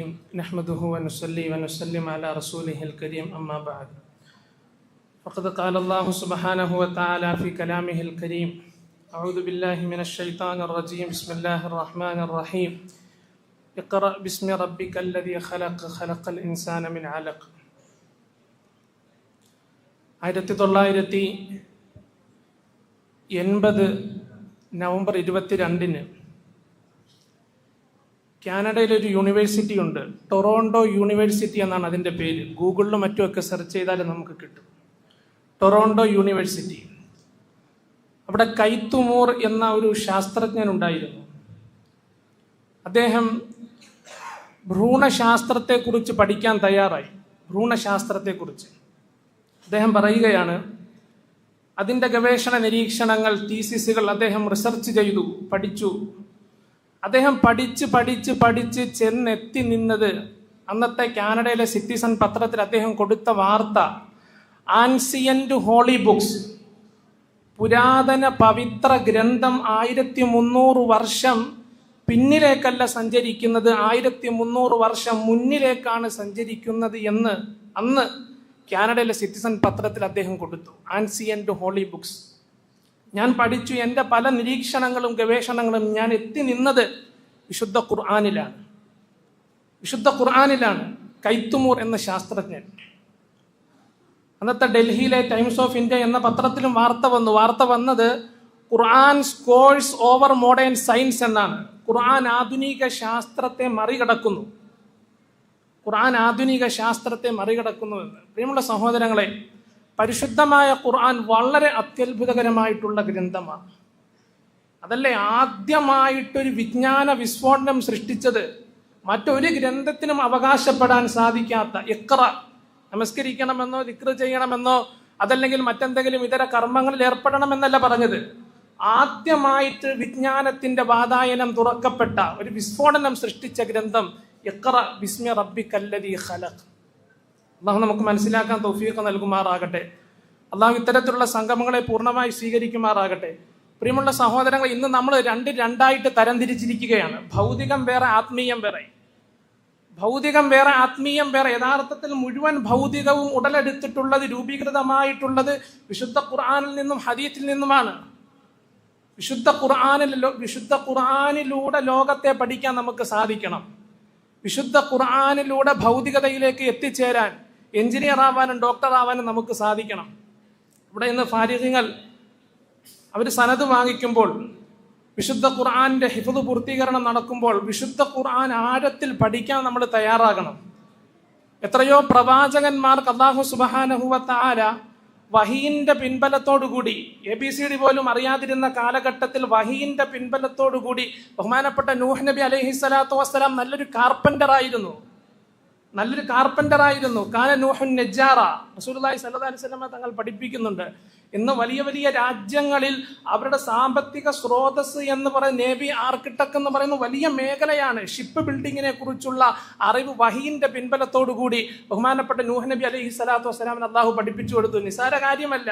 نحمده ونصلي ونسلم على رسوله الكريم أما بعد فقد قال الله سبحانه وتعالى في كلامه الكريم أعوذ بالله من الشيطان الرجيم بسم الله الرحمن الرحيم اقرأ باسم ربك الذي خلق الإنسان من علق 1980 November 22 കാനഡയിലൊരു university ഉണ്ട്. Toronto university എന്നാണ് അതിൻ്റെ പേര്. ഗൂഗിളിലും മറ്റുമൊക്കെ സെർച്ച് ചെയ്താൽ നമുക്ക് കിട്ടും. Toronto university. അവിടെ കൈത്തുമൂർ എന്ന ഒരു ശാസ്ത്രജ്ഞൻ ഉണ്ടായിരുന്നു. അദ്ദേഹം ഭ്രൂണശാസ്ത്രത്തെക്കുറിച്ച് പഠിക്കാൻ തയ്യാറായി. ഭ്രൂണശാസ്ത്രത്തെക്കുറിച്ച് അദ്ദേഹം പറയുകയാണ്, അതിൻ്റെ ഗവേഷണ നിരീക്ഷണങ്ങൾ, തീസിസുകൾ അദ്ദേഹം റിസർച്ച് ചെയ്തു, പഠിച്ചു. അദ്ദേഹം പഠിച്ച് ചെന്നെത്തി നിന്നത് അന്നത്തെ കാനഡയിലെ സിറ്റിസൺ പത്രത്തിൽ അദ്ദേഹം കൊടുത്ത വാർത്ത, ആൻസിയന്റ് ഹോളി ബുക്സ്, പുരാതന പവിത്ര ഗ്രന്ഥം 1300 വർഷം പിന്നിലേക്കല്ല സഞ്ചരിക്കുന്നത്, 1300 വർഷം മുന്നിലേക്കാണ് സഞ്ചരിക്കുന്നത് എന്ന് അന്ന് കാനഡയിലെ സിറ്റിസൺ പത്രത്തിൽ അദ്ദേഹം കൊടുത്തു. ആൻസിയന്റ് ഹോളി ബുക്സ്. ഞാൻ പഠിച്ചു, എൻ്റെ പല നിരീക്ഷണങ്ങളും ഗവേഷണങ്ങളും ഞാൻ എത്തി നിന്നത് വിശുദ്ധ ഖുർആനിലാണ്. കൈത്തുമൂർ എന്ന ശാസ്ത്രജ്ഞൻ. അന്നത്തെ ഡൽഹിയിലെ ടൈംസ് ഓഫ് ഇന്ത്യ എന്ന പത്രത്തിലും വാർത്ത വന്നത് ഖുർആൻ സ്കോഴ്സ് ഓവർ മോഡേൺ സയൻസ് എന്നാണ്. ഖുർആൻ ആധുനിക ശാസ്ത്രത്തെ മറികടക്കുന്നു എന്ന്. പ്രിയമുള്ള സഹോദരങ്ങളെ, പരിശുദ്ധമായ ഖുർആൻ വളരെ അത്യത്ഭുതകരമായിട്ടുള്ള ഗ്രന്ഥമാണ്. അതല്ലേ ആദ്യമായിട്ടൊരു വിജ്ഞാന വിസ്ഫോടനം സൃഷ്ടിച്ചത്. മറ്റൊരു ഗ്രന്ഥത്തിനും അവകാശപ്പെടാൻ സാധിക്കാത്ത, ഇഖ്റ, നമസ്കരിക്കണമെന്നോ ദിക്ർ ചെയ്യണമെന്നോ അതല്ലെങ്കിൽ മറ്റെന്തെങ്കിലും ഇതര കർമ്മങ്ങളിൽ ഏർപ്പെടണമെന്നല്ല പറഞ്ഞത്. ആദ്യമായിട്ട് വിജ്ഞാനത്തിന്റെ വാതായനം തുറക്കപ്പെട്ട ഒരു വിസ്ഫോടനം സൃഷ്ടിച്ച ഗ്രന്ഥം ഇഖ്റ ബിസ്മി റബ്ബിക്കല്ലദീ ഖലഖ്. അള്ളാഹു നമുക്ക് മനസ്സിലാക്കാൻ തൗഫീഖ് നൽകുമാറാകട്ടെ. അള്ളാഹു ഇത്തരത്തിലുള്ള സംഗമങ്ങളെ പൂർണ്ണമായി സ്വീകരിക്കുമാറാകട്ടെ. പ്രിയമുള്ള സഹോദരങ്ങൾ, ഇന്ന് നമ്മൾ രണ്ടായിട്ട് തരംതിരിച്ചിരിക്കുകയാണ്. ഭൗതികം വേറെ, ആത്മീയം വേറെ. യഥാർത്ഥത്തിൽ മുഴുവൻ ഭൗതികവും ഉടലെടുത്തിട്ടുള്ളത്, രൂപീകൃതമായിട്ടുള്ളത് വിശുദ്ധ ഖുർആനിൽ നിന്നും ഹദീസിൽ നിന്നുമാണ്. വിശുദ്ധ ഖുർആനിലൂടെ ലോകത്തെ പഠിക്കാൻ നമുക്ക് സാധിക്കണം. വിശുദ്ധ ഖുർആനിലൂടെ ഭൗതികതയിലേക്ക് എത്തിച്ചേരാൻ, എഞ്ചിനീയർ ആവാനും ഡോക്ടർ ആവാനും നമുക്ക് സാധിക്കണം. ഇവിടെ ഇന്ന് ഫാരിഖുകൾ അവർ സനദ് വാങ്ങിക്കുമ്പോൾ, വിശുദ്ധ ഖുർആന്റെ ഹിഫ്ദ് പൂർത്തീകരണം നടക്കുമ്പോൾ വിശുദ്ധ ഖുർആൻ ആഴത്തിൽ പഠിക്കാൻ നമ്മൾ തയ്യാറാകണം. എത്രയോ പ്രവാചകന്മാർക്ക് അല്ലാഹു സുബ്ഹാനഹു വ തആല വഹീന്റെ പിൻബലത്തോടുകൂടി, ABCD പോലും അറിയാതിരുന്ന കാലഘട്ടത്തിൽ വഹീന്റെ പിൻബലത്തോടുകൂടി ബഹുമാനപ്പെട്ട നൂഹ് നബി അലൈഹിസ്സലാത്തു വസ്സലാം നല്ലൊരു കാർപ്പന്ററായിരുന്നു. കാന നൂഹുൻ നജ്ജാറ. റസൂലുള്ളാഹി സ്വല്ലല്ലാഹു അലൈഹി വസല്ലം തങ്ങൾ പഠിപ്പിക്കുന്നുണ്ട്. ഇന്ന് വലിയ വലിയ രാജ്യങ്ങളിൽ അവരുടെ സാമ്പത്തിക സ്രോതസ് എന്ന് പറയുന്ന നേവി ആർക്കിടെക്ട് എന്ന് പറയുന്ന വലിയ മേഖലയാണ്. ഷിപ്പ് ബിൽഡിങ്ങിനെ കുറിച്ചുള്ള അറിവ് വഹീന്റെ പിൻബലത്തോടുകൂടി ബഹുമാനപ്പെട്ട നൂഹ് നബി അലൈഹിസ്സലാത്തു വസ്സലാമിന് അല്ലാഹു പഠിപ്പിച്ചു കൊടുത്തു. നിസാര കാര്യമല്ല.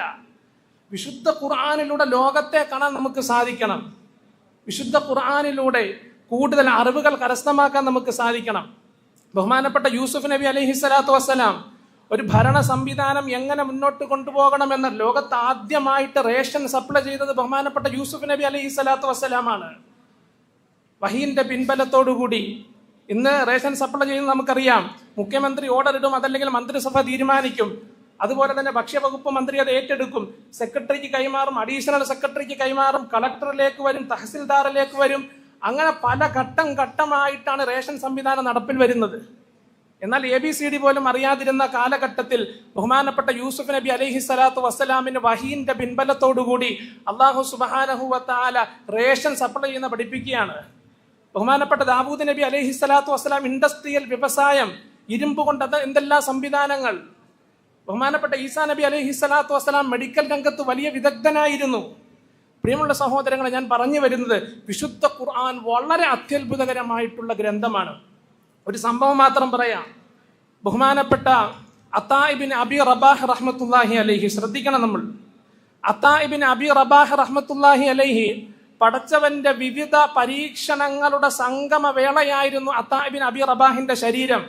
വിശുദ്ധ ഖുർആനിലൂടെ ലോകത്തെ കാണാൻ നമുക്ക് സാധിക്കണം. വിശുദ്ധ ഖുർആനിലൂടെ കൂടുതൽ അറിവുകൾ കരസ്ഥമാക്കാൻ നമുക്ക് സാധിക്കണം. ബഹുമാനപ്പെട്ട യൂസുഫ് നബി അലൈഹിസ്സലാത്തു വസ്സലാം ഒരു ഭരണ സംവിധാനം എങ്ങനെ മുന്നോട്ട് കൊണ്ടുപോകണമെന്ന് ലോകത്ത് ആദ്യമായിട്ട് റേഷൻ സപ്ലൈ ചെയ്തത് ബഹുമാനപ്പെട്ട യൂസുഫ് നബി അലൈഹിസ്സലാത്തു വസ്സലാമാണ്. വഹീന്റെ പിൻബലത്തോടുകൂടി ഇന്ന് റേഷൻ സപ്ലൈ ചെയ്യുന്നത് നമുക്കറിയാം. മുഖ്യമന്ത്രി ഓർഡർ ഇടും, അതല്ലെങ്കിൽ മന്ത്രിസഭ തീരുമാനിക്കും. അതുപോലെ തന്നെ ഭക്ഷ്യവകുപ്പ് മന്ത്രി അത് ഏറ്റെടുക്കും, സെക്രട്ടറിക്ക് കൈമാറും, അഡീഷണൽ സെക്രട്ടറിക്ക് കൈമാറും, കളക്ടറിലേക്ക് വരും, തഹസിൽദാറിലേക്ക് വരും. അങ്ങനെ പല ഘട്ടമായിട്ടാണ് റേഷൻ സംവിധാനം നടപ്പിൽ വരുന്നത്. എന്നാൽ ABCD പോലും അറിയാതിരുന്ന കാലഘട്ടത്തിൽ ബഹുമാനപ്പെട്ട യൂസുഫ് നബി അലൈഹിസ്സലാത്തു വസ്സലാമിന് വഹീന്റെ പിൻബലത്തോടുകൂടി അല്ലാഹു സുബ്ഹാനഹു വ തആല റേഷൻ സപ്ലൈ ചെയ്യുന്ന പഠിപ്പിക്കുകയാണ്. ബഹുമാനപ്പെട്ട ദാവൂദ് നബി അലൈഹിസ്സലാത്തു വസ്സലാം ഇൻഡസ്ട്രിയൽ വ്യവസായം, ഇരുമ്പ് കൊണ്ട് എന്തെല്ലാം സംവിധാനങ്ങൾ. ബഹുമാനപ്പെട്ട ഈസാ നബി അലൈഹിസ്സലാത്തു വസ്സലാം മെഡിക്കൽ രംഗത്ത് വലിയ വിദഗ്ധനായിരുന്നു. പ്രിയമുള്ള സഹോദരങ്ങളെ, ഞാൻ പറഞ്ഞു വരുന്നത് വിശുദ്ധ ഖുർആൻ വളരെ അത്യത്ഭുതകരമായിട്ടുള്ള ഗ്രന്ഥമാണ്. ഒരു സംഭവം മാത്രം പറയാം. ബഹുമാനപ്പെട്ട അത്താ ഇബ്നു അബി റബാഹ് റഹ്മത്തുള്ളാഹി അലൈഹി, ശ്രദ്ധിക്കണം നമ്മൾ. അത്താ ഇബ്നു അബി റബാഹ് റഹ്മത്തുള്ളാഹി അലൈഹി പടച്ചവന്റെ വിവിധ പരീക്ഷണങ്ങളുടെ സംഗമവേളയായിരുന്നു അത്താ ഇബ്നു അബി റബാഹിന്റെ ശരീരം.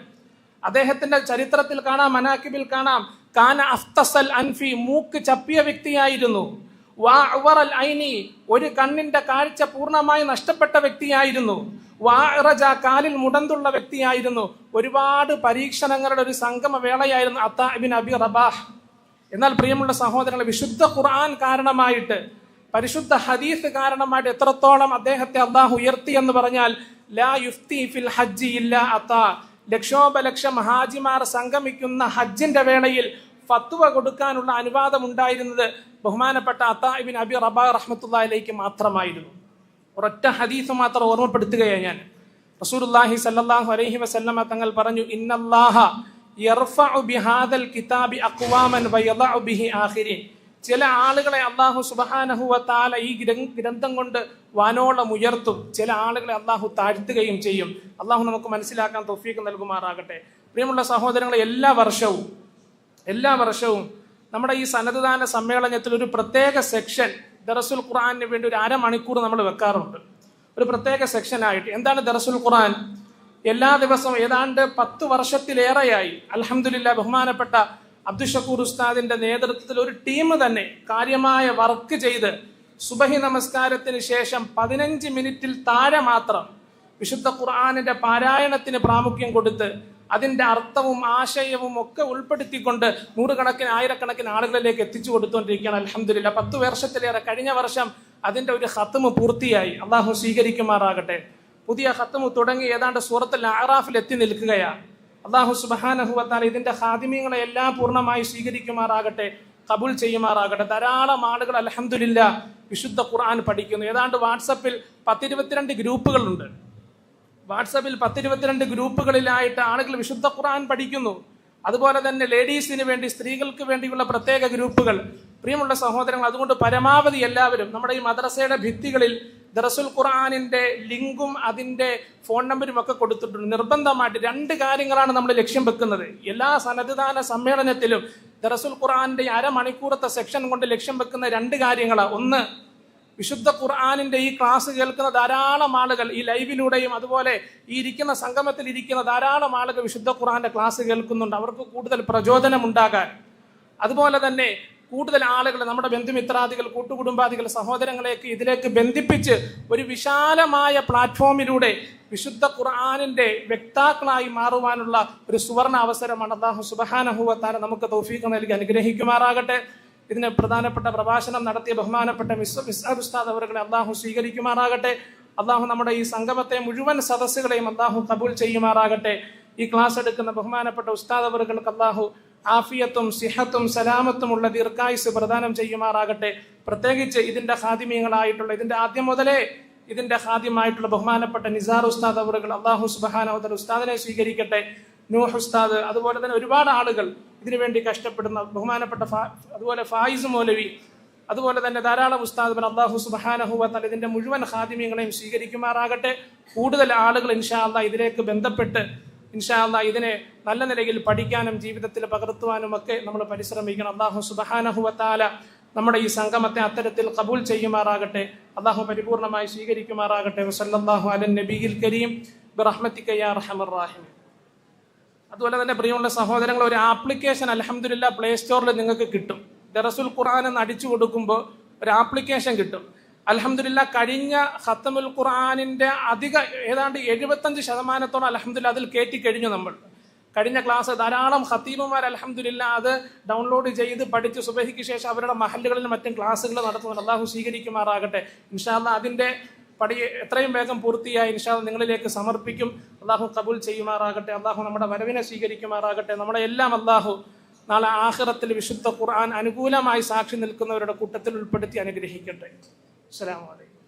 അദ്ദേഹത്തിന്റെ ചരിത്രത്തിൽ കാണാം, മനാക്കിബിൽ കാണാം, കാന അഫ്തസൽ അൻഫി, മൂക്ക് ചപ്പിയ വ്യക്തിയായിരുന്നു. വഅവറൽ ഐനി, ഒരു കണ്ണിന്റെ കാഴ്ച പൂർണ്ണമായി നഷ്ടപ്പെട്ട വ്യക്തിയായിരുന്നു. വഅറജ, കാലിൽ മുടന്തുള്ള വ്യക്തിയായിരുന്നു. ഒരുപാട് പരീക്ഷണങ്ങളുടെ ഒരു സംഗമവേളയായിരുന്നു അത്താ ഇബ്നു അബി റബാഹ്. എന്നാൽ പ്രിയമുള്ള സഹോദരങ്ങളെ, വിശുദ്ധ ഖുർആൻ കാരണമായിട്ട്, പരിശുദ്ധ ഹദീസ് കാരണമായിട്ട് എത്രത്തോളം അദ്ദേഹത്തെ അള്ളാഹു ഉയർത്തി എന്ന് പറഞ്ഞാൽ, ലാ യുഫ്തി ഫിൽ ഹജ്ജി ഇല്ലാ അത്താ, ലക്ഷോപലക്ഷം ഹാജിമാർ സംഗമിക്കുന്ന ഹജ്ജിന്റെ വേളയിൽ ഫത്വ കൊടുക്കാനുള്ള അനുവാദം ഉണ്ടായിരുന്നത് ബഹുമാനപ്പെട്ട അത്താ ഇബ്നു അബി റബാഹ് റഹ്മത്തുള്ളാഹി അലൈഹി മാത്രമായിരുന്നു. ഒരൊറ്റ ഹദീസ് മാത്രം ഓർമ്മപ്പെടുത്തുകയാണ് ഞാൻ. റസൂലുള്ളാഹി സ്വല്ലല്ലാഹു അലൈഹി വസല്ലമ തങ്ങൾ പറഞ്ഞു, ഇന്നല്ലാഹ യർഫഉ ബിഹാദൽ കിതാബി അഖ്വാമൻ വയദഉ ബിഹി ആഖിരീൻ. ചില ആളുകളെ അല്ലാഹു സുബ്ഹാനഹു വ തആല ഈ ഗ്രന്ഥം കൊണ്ട് വാനോളം ഉയർത്തും, ചില ആളുകളെ അല്ലാഹു താഴ്ത്തുകയും ചെയ്യും. അല്ലാഹു നമുക്ക് മനസ്സിലാക്കാൻ തൗഫീഖ് നൽകുമാറാകട്ടെ. പ്രിയമുള്ള സഹോദരങ്ങളെ, എല്ലാ വർഷവും നമ്മുടെ ഈ സനദ്ദാന സമ്മേളനത്തിൽ ഒരു പ്രത്യേക സെക്ഷൻ ദറസുൽ ഖുർആനിന് വേണ്ടി ഒരു അരമണിക്കൂർ നമ്മൾ വെക്കാറുണ്ട്, ഒരു പ്രത്യേക സെക്ഷനായിട്ട്. എന്താണ് ദറസുൽ ഖുർആൻ? എല്ലാ ദിവസവും ഏതാണ്ട് 10 വർഷത്തിലേറെയായി അൽഹംദുലില്ലാ ബഹുമാനപ്പെട്ട അബ്ദുൽ ഷക്കൂർ ഉസ്താദിന്റെ നേതൃത്വത്തിൽ ഒരു ടീം തന്നെ കാര്യമായ വർക്ക് ചെയ്ത് സുബഹി നമസ്കാരത്തിന് ശേഷം 15 മിനിറ്റിൽ താഴെ മാത്രം വിശുദ്ധ ഖുർആനിന്റെ പാരായണത്തിന് പ്രാമുഖ്യം കൊടുത്ത് അതിന്റെ അർത്ഥവും ആശയവും ഒക്കെ ഉൾപ്പെടുത്തിക്കൊണ്ട് നൂറുകണക്കിന് ആയിരക്കണക്കിന് ആളുകളിലേക്ക് എത്തിച്ചു കൊടുത്തുകൊണ്ടിരിക്കുകയാണ്. അൽഹംദുലില്ലാ 10 വർഷത്തിലേറെ. കഴിഞ്ഞ വർഷം അതിന്റെ ഒരു ഖത്മ് പൂർത്തിയായി. അള്ളാഹു സ്വീകരിക്കുമാറാകട്ടെ. പുതിയ ഖത്മ് തുടങ്ങി ഏതാണ്ട് സൂറത്തുൽ അഅറാഫിൽ എത്തി നിൽക്കുകയാണ്. അള്ളാഹു സുബ്ഹാനഹു വ തആല ഇതിന്റെ ഖാദിമീങ്ങളെ എല്ലാം പൂർണ്ണമായി സ്വീകരിക്കുമാറാകട്ടെ, കബൂൽ ചെയ്യുമാറാകട്ടെ. ധാരാളം ആളുകൾ അൽഹംദുലില്ലാ വിശുദ്ധ ഖുർആൻ പഠിക്കുന്നു. ഏതാണ്ട് വാട്സപ്പിൽ 10-22 ഗ്രൂപ്പുകളുണ്ട്. വാട്സപ്പിൽ 10-22 ഗ്രൂപ്പുകളിലായിട്ട് ആളുകൾ വിശുദ്ധ ഖുർആൻ പഠിക്കുന്നു. അതുപോലെ തന്നെ ലേഡീസിന് വേണ്ടി, സ്ത്രീകൾക്ക് വേണ്ടിയുള്ള പ്രത്യേക ഗ്രൂപ്പുകൾ. പ്രിയമുള്ള സഹോദരങ്ങൾ, അതുകൊണ്ട് പരമാവധി എല്ലാവരും നമ്മുടെ ഈ മദ്രസയുടെ ഭിത്തികളിൽ ദറസുൽ ഖുർആനിന്റെ ലിങ്കും അതിന്റെ ഫോൺ നമ്പരും ഒക്കെ കൊടുത്തിട്ടുണ്ട്. നിർബന്ധമായിട്ട് 2 കാര്യങ്ങളാണ് നമ്മൾ ലക്ഷ്യം വെക്കുന്നത്. എല്ലാ സനദ്ദാന സമ്മേളനത്തിലും ദറസുൽ ഖുർആനിന്റെ അരമണിക്കൂറത്തെ സെക്ഷൻ കൊണ്ട് ലക്ഷ്യം വെക്കുന്ന 2 കാര്യങ്ങളാണ്. ഒന്ന്, വിശുദ്ധ ഖുർആനിന്റെ ഈ ക്ലാസ് കേൾക്കുന്ന ധാരാളം ആളുകൾ ഈ ലൈവിലൂടെയും അതുപോലെ ഈ ഇരിക്കുന്ന സംഗമത്തിൽ ഇരിക്കുന്ന ധാരാളം ആളുകൾ വിശുദ്ധ ഖുർആന്റെ ക്ലാസ് കേൾക്കുന്നുണ്ട്. അവർക്ക് കൂടുതൽ പ്രചോദനം ഉണ്ടാകാൻ, അതുപോലെ തന്നെ കൂടുതൽ ആളുകൾ, നമ്മുടെ ബന്ധുമിത്രാദികൾ, കൂട്ടുകുടുംബാദികൾ, സഹോദരങ്ങളെയൊക്കെ ഇതിലേക്ക് ബന്ധിപ്പിച്ച് ഒരു വിശാലമായ പ്ലാറ്റ്ഫോമിലൂടെ വിശുദ്ധ ഖുർആനിന്റെ വ്യക്താക്കളായി മാറുവാനുള്ള ഒരു സുവർണ അവസരമാണ്. അല്ലാഹു സുബ്ഹാനഹു വ തആല നമുക്ക് തൗഫീഖ് നൽകി അനുഗ്രഹിക്കുമാറാകട്ടെ. ഇതിന് പ്രധാനപ്പെട്ട പ്രഭാഷണം നടത്തിയ ബഹുമാനപ്പെട്ട മിസ്അബ് ഉസ്താദ് അവരുടെ അല്ലാഹു സ്വീകരിക്കുമാറാകട്ടെ. അല്ലാഹു നമ്മുടെ ഈ സംഗമത്തെ മുഴുവൻ സദസ്സുകളെയും അല്ലാഹു കബൂൽ ചെയ്യുമാറാകട്ടെ. ഈ ക്ലാസ് എടുക്കുന്ന ബഹുമാനപ്പെട്ട ഉസ്താദ് അവർക്ക് അല്ലാഹു ആഫിയത്തും സിഹത്തും സലാമത്തും ഉള്ള ദീർഘായുസ് പ്രദാനം ചെയ്യുമാറാകട്ടെ. പ്രത്യേകിച്ച് ഇതിന്റെ ഖാദിമീങ്ങളായിട്ടുള്ള, ഇതിന്റെ ആദ്യം മുതലേ ഇതിന്റെ ഖാദിമായിട്ടുള്ള ബഹുമാനപ്പെട്ട നിസാർ ഉസ്താദ് അവറുകൾ അല്ലാഹു സുബ്ഹാനഹു വ തആല ഉസ്താദിനെ സ്വീകരിക്കട്ടെ. നൂഹ് ഉസ്താദ്, അതുപോലെ തന്നെ ഒരുപാട് ആളുകൾ ഇതിനുവേണ്ടി കഷ്ടപ്പെടുന്ന ബഹുമാനപ്പെട്ട അതുപോലെ ഫായിസ് മൗലവി, അതുപോലെ തന്നെ ധാരാളം ഉസ്താദുകൾ അല്ലാഹു സുബ്ഹാനഹു വ തആല ഇതിന്റെ മുഴുവൻ ഖാദിമീങ്ങളെയും സ്വീകരിക്കുമാറാകട്ടെ. കൂടുതൽ ആളുകൾ ഇൻഷാ അല്ലാഹ് ഇതിലേക്ക് ബന്ധപ്പെട്ട് ഇൻഷാ അല്ലാഹ് ഇതിനെ നല്ല നിലയിൽ പഠിക്കാനും ജീവിതത്തിൽ പകർത്തുവാനും ഒക്കെ നമ്മൾ പരിശ്രമിക്കണം. അല്ലാഹു സുബ്ഹാനഹു വ തആല നമ്മുടെ ഈ സംഗമത്തെ അത്തരത്തിൽ കബൂൽ ചെയ്യുമാറാകട്ടെ. അല്ലാഹു പരിപൂർണമായി സ്വീകരിക്കുമാറാകട്ടെ. വസല്ലല്ലാഹു അലൻ നബിയിൽ കരീം ബിറഹ്മതിക യാ അർഹമർ റഹീമീൻ. അതുപോലെ തന്നെ പ്രിയമുള്ള സഹോദരങ്ങൾ, ഒരു ആപ്ലിക്കേഷൻ അൽഹംദുലില്ലാ പ്ലേ സ്റ്റോറിൽ നിങ്ങൾക്ക് കിട്ടും. ദറസുൽ ഖുർആൻ എന്ന് അടിച്ചു കൊടുക്കുമ്പോൾ ഒരു ആപ്ലിക്കേഷൻ കിട്ടും. അൽഹംദുലില്ലാ കഴിഞ്ഞ ഖത്മുൽ ഖുർആനിന്റെ ഏതാണ്ട് 75% അൽഹംദുലില്ലാ അതിൽ കയറ്റി കഴിഞ്ഞു. നമ്മൾ കഴിഞ്ഞ ക്ലാസ് ധാരാളം ഖത്തീബുമാർ അൽഹംദുലില്ലാ അത് ഡൗൺലോഡ് ചെയ്ത് പഠിച്ച് സുബഹിക്ക് ശേഷം അവരുടെ മഹല്ലുകളിലും മറ്റും ക്ലാസ്സുകൾ നടത്തുന്നുണ്ട്. അല്ലാഹു സ്വീകരിക്കുമാറാകട്ടെ. ഇൻഷാ അല്ലാഹ് അതിന്റെ പടി എത്രയും വേഗം പൂർത്തിയായി ഇൻഷാ അല്ലാഹ് നിങ്ങളിലേക്ക് സമർപ്പിക്കും. അല്ലാഹു കബൂൽ ചെയ്യുമാറാകട്ടെ. അല്ലാഹു നമ്മുടെ വരവിനെ സ്വീകരിക്കുമാറാകട്ടെ. നമ്മുടെ എല്ലാം അല്ലാഹു നാളെ ആഖിറത്തിൽ വിശുദ്ധ ഖുർആൻ അനുകൂലമായി സാക്ഷി നിൽക്കുന്നവരുടെ കൂട്ടത്തിൽ ഉൾപ്പെടുത്തി അനുഗ്രഹിക്കട്ടെ. അസ്സലാമു അലൈക്കും.